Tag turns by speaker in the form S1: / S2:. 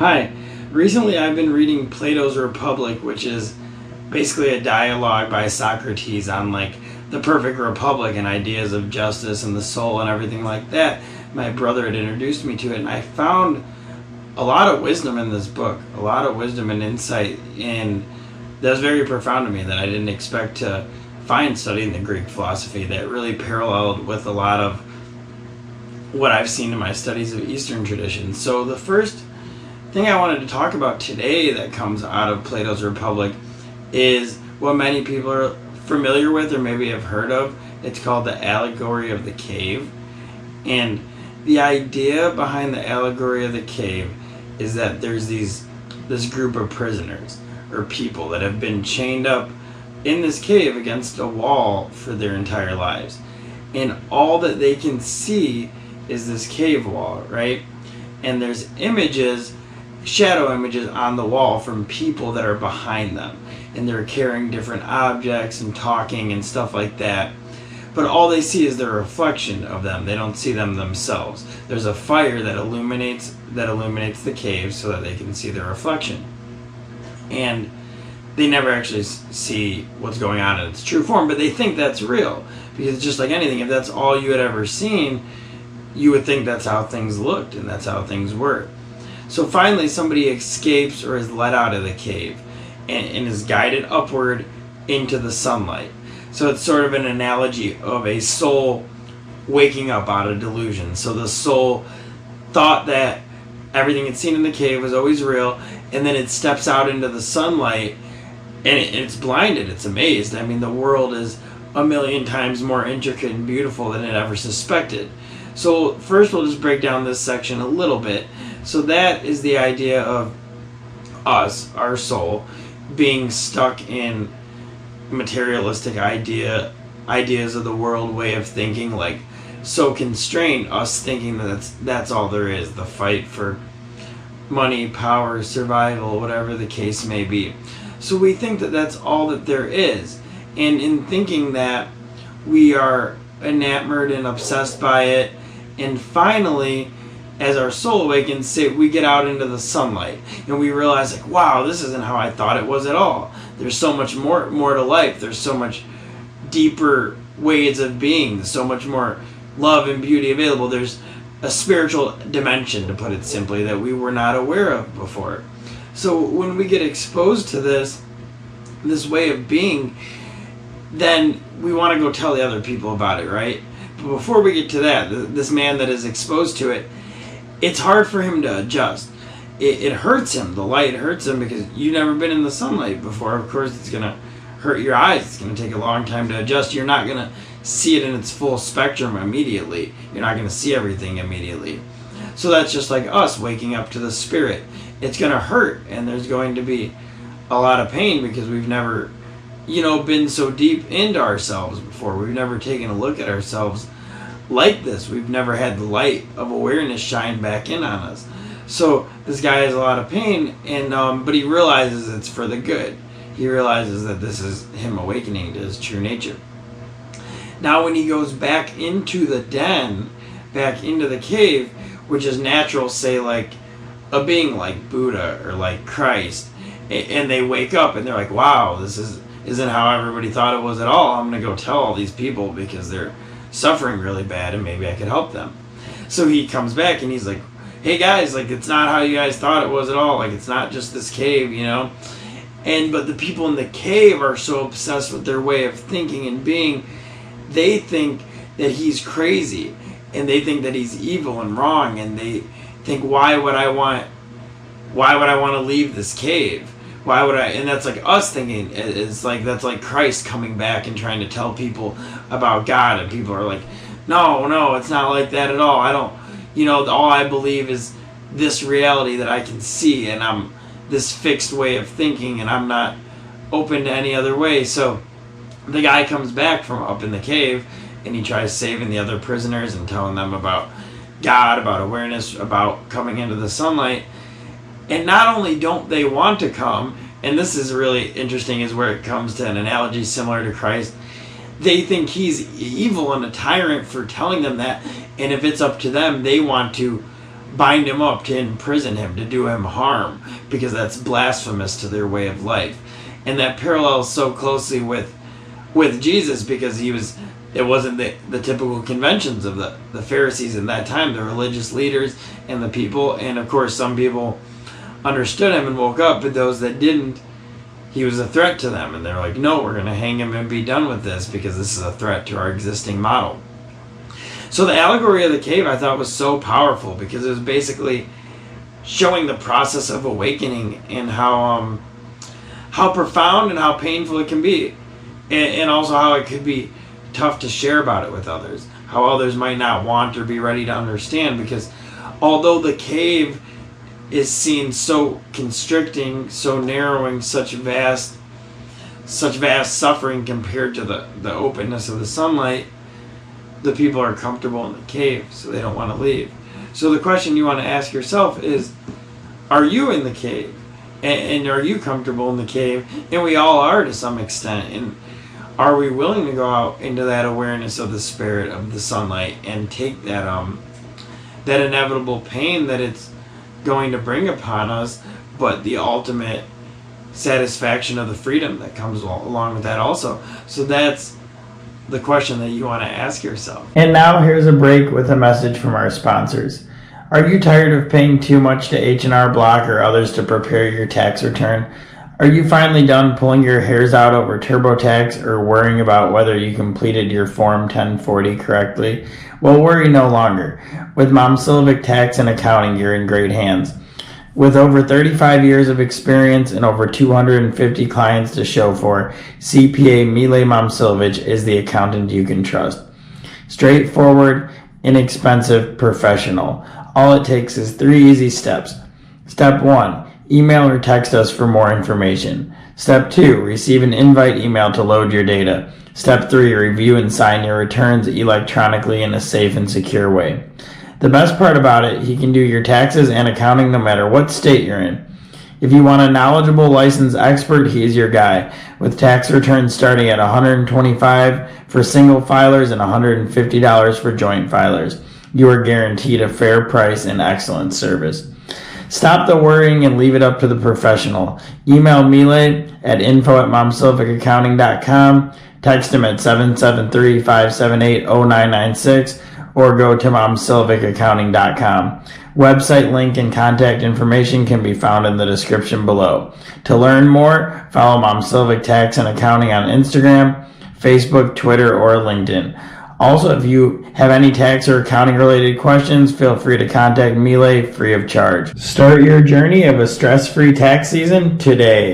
S1: Hi. Recently I've been reading Plato's Republic, which is basically a dialogue by Socrates on the perfect republic and ideas of justice and the soul and everything like that. My brother had introduced me to it, and I found a lot of wisdom in this book, a lot of wisdom and insight, and that was very profound to me that I didn't expect to find studying the Greek philosophy that really paralleled with a lot of what I've seen in my studies of Eastern tradition. So the first thing I wanted to talk about today that comes out of Plato's Republic is what many people are familiar with or maybe have heard of. It's called the Allegory of the Cave. And the idea behind the Allegory of the Cave is that there's this group of prisoners or people that have been chained up in this cave against a wall for their entire lives. And all that they can see is this cave wall, right? And there's images, shadow images on the wall from people that are behind them, and they're carrying different objects and talking and stuff like that, but all they see is the reflection of them. They don't see them themselves. There's a fire that illuminates the cave so that they can see the reflection, and they never actually see what's going on in its true form, but they think that's real, because just like anything, if that's all you had ever seen, you would think that's how things looked and that's how things were. So finally somebody escapes or is let out of the cave and is guided upward into the sunlight. So it's sort of an analogy of a soul waking up out of delusion. So the soul thought that everything it's seen in the cave was always real, and then it steps out into the sunlight and it's blinded, it's amazed. I mean, the world is a million times more intricate and beautiful than it ever suspected. So first we'll just break down this section a little bit. So that is the idea of us, our soul, being stuck in materialistic ideas of the world, way of thinking, so constrained, us thinking that that's all there is, the fight for money, power, survival, whatever the case may be. So we think that that's all that there is, and in thinking that, we are enamored and obsessed by it, and finally, as our soul awakens, we get out into the sunlight and we realize, wow, this isn't how I thought it was at all. There's so much more to life. There's so much deeper ways of being. There's so much more love and beauty available. There's a spiritual dimension, to put it simply, that we were not aware of before. So when we get exposed to this way of being, then we want to go tell the other people about it, right? But before we get to that, this man that is exposed to it, it's hard for him to adjust. It hurts him. The light hurts him because you've never been in the sunlight before. Of course, it's going to hurt your eyes. It's going to take a long time to adjust. You're not going to see it in its full spectrum immediately. You're not going to see everything immediately. So that's just like us waking up to the spirit. It's going to hurt, and there's going to be a lot of pain because we've never, been so deep into ourselves before. We've never taken a look at ourselves like this. We've never had the light of awareness shine back in on us. So this guy has a lot of pain, and but he realizes it's for the good. He realizes that this is him awakening to his true nature. Now when he goes back into the den, back into the cave, which is natural, say like a being like Buddha or like Christ, and they wake up and they're like, wow, this isn't how everybody thought it was at all. I'm going to go tell all these people because they're suffering really bad and maybe I could help them. So he comes back and he's like, hey guys, it's not how you guys thought it was at all. It's not just this cave, but the people in the cave are so obsessed with their way of thinking and being, they think that he's crazy and they think that he's evil and wrong, and they think, why would I want to leave this cave? Why would I? And that's like us thinking, it's like that's like Christ coming back and trying to tell people about God, and people are like, no, it's not like that at all. I don't, all I believe is this reality that I can see, and I'm this fixed way of thinking, and I'm not open to any other way. So the guy comes back from up in the cave, and he tries saving the other prisoners and telling them about God, about awareness, about coming into the sunlight. And not only don't they want to come, and this is really interesting, is where it comes to an analogy similar to Christ. They think he's evil and a tyrant for telling them that, and if it's up to them, they want to bind him up, to imprison him, to do him harm, because that's blasphemous to their way of life. And that parallels so closely with Jesus, because it wasn't the typical conventions of the Pharisees in that time, the religious leaders and the people. And of course, some people understood him and woke up, but those that didn't, he was a threat to them. And they're like, no, we're going to hang him and be done with this, because this is a threat to our existing model. So the allegory of the cave I thought was so powerful, because it was basically showing the process of awakening and how profound and how painful it can be, and also how it could be tough to share about it with others, how others might not want or be ready to understand, because although the cave is seen so constricting, so narrowing, such vast suffering compared to the openness of the sunlight, the people are comfortable in the cave, so they don't want to leave. So the question you want to ask yourself is, are you in the cave? And are you comfortable in the cave? And we all are to some extent. And are we willing to go out into that awareness of the spirit of the sunlight and take that inevitable pain that it's going to bring upon us, but the ultimate satisfaction of the freedom that comes along with that also? So that's the question that you want to ask yourself. And now here's a break with a message from our sponsors. Are you tired of paying too much to H&R Block or others to prepare your tax return? Are you finally done pulling your hairs out over TurboTax or worrying about whether you completed your Form 1040 correctly? Well, worry no longer. With Momcilovic Tax and Accounting, you're in great hands. With over 35 years of experience and over 250 clients to show for, CPA Mile Momcilovic is the accountant you can trust. Straightforward, inexpensive, professional. All it takes is 3 easy steps. Step 1. Email or text us for more information. Step 2. Receive an invite email to load your data. Step 3. Review and sign your returns electronically in a safe and secure way. The best part about it, he can do your taxes and accounting no matter what state you're in. If you want a knowledgeable licensed expert, he's your guy, with tax returns starting at $125 for single filers and $150 for joint filers. You are guaranteed a fair price and excellent service. Stop the worrying and leave it up to the professional. Email Mile at info@momcilovicaccounting.com, text him at 773-578-0996, or go to momcilovicaccounting.com. Website link and contact information can be found in the description below. To learn more, follow Momcilovic Tax and Accounting on Instagram, Facebook, Twitter, or LinkedIn. Also, if you have any tax or accounting related questions, feel free to contact Mile free of charge. Start your journey of a stress-free tax season today.